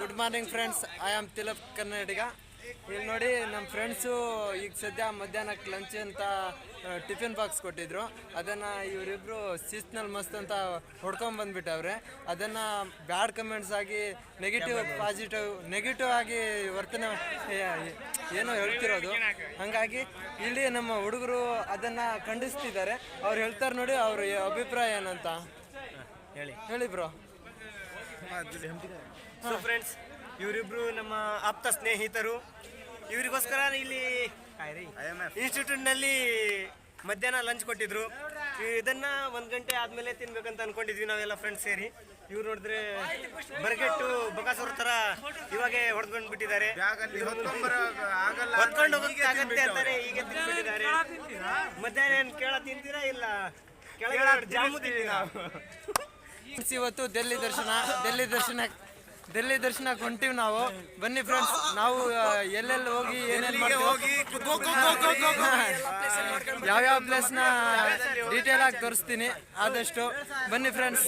Good morning friends, I am Tilak Kannadiga. ಇಲ್ಲಿ ನೋಡಿ ನಮ್ಮ ಫ್ರೆಂಡ್ಸು ಈಗ ಸದ್ಯ ಮಧ್ಯಾಹ್ನಕ್ಕೆ ಲಂಚ್ ಅಂತ ಟಿಫಿನ್ ಬಾಕ್ಸ್ ಕೊಟ್ಟಿದ್ರು. ಅದನ್ನು ಇವರಿಬ್ಬರು ಶಿಸ್ತಿನಲ್ಲಿ ಮಸ್ತ್ ಅಂತ ಹೊಡ್ಕೊಂಬಂದ್ಬಿಟ್ಟವ್ರೆ. ಅದನ್ನು ಬ್ಯಾಡ್ ಕಮೆಂಟ್ಸ್ ಆಗಿ ನೆಗೆಟಿವ್ ಆಗಿ ವರ್ತನೆ ಏನೋ ಹೇಳ್ತಿರೋದು. ಹಾಗಾಗಿ ಇಲ್ಲಿ ನಮ್ಮ ಹುಡುಗರು ಅದನ್ನು ಖಂಡಿಸ್ತಿದ್ದಾರೆ. ಅವ್ರು ಹೇಳ್ತಾರೆ ನೋಡಿ ಅವ್ರ ಅಭಿಪ್ರಾಯ ಏನಂತ ಹೇಳಿ ಬ್ರೋ. ಸೊ ಫ್ರೆಂಡ್ಸ್, ಇವರಿಬ್ರು ನಮ್ಮ ಆಪ್ತ ಸ್ನೇಹಿತರು. ಇವರಿಗೋಸ್ಕರ ಇಲ್ಲಿ ಇನ್ಸ್ಟಿಟ್ಯೂಟ್ನಲ್ಲಿ ಮಧ್ಯಾಹ್ನ ಲಂಚ್ ಕೊಟ್ಟಿದ್ರು. ಇದನ್ನ 1 ಗಂಟೆ ಆದ್ಮೇಲೆ ತಿನ್ಬೇಕಂತ ಅನ್ಕೊಂಡಿದ್ವಿ ನಾವೆಲ್ಲ ಫ್ರೆಂಡ್ಸ್ ಸೇರಿ. ಇವ್ರು ನೋಡಿದ್ರೆ ಬರಗೆಟ್ಟು ಬಕಾಸುರ ತರ ಇವಾಗೆ ಹೊಡೆದ್ಕೊಂಡು ಬಿಟ್ಟಿದ್ದಾರೆ. ಹೊತ್ಕೊಂಡು ಹೋಗಕ್ಕೆ ಆಗತ್ತೆ ಅಂತಾನೆ ಈಗ ತಿನ್ಬಿಟ್ಟಿದ್ದಾರೆ. ಮಧ್ಯಾಹ್ನ ಏನ್ ಕೇಳ ತಿಂತೀರಾ ಇಲ್ಲ ಕೆಳಗೆ ಜಾಮು ತಿಂತೀರಾ? ಇವತ್ತು ಡೆಲ್ಲಿ ದರ್ಶನಕ್ಕೆ ಹೊಂಟಿವಿ ನಾವು. ಬನ್ನಿ ಫ್ರೆಂಡ್ಸ್, ನಾವು ಎಲ್ಲೆಲ್ಲಿ ಹೋಗಿ ಏನೇನು ಯಾವ್ಯಾವ ಪ್ಲೇಸ್ನ ಡೀಟೇಲ್ ಆಗಿ ತೋರಿಸ್ತೀನಿ ಆದಷ್ಟು. ಬನ್ನಿ ಫ್ರೆಂಡ್ಸ್.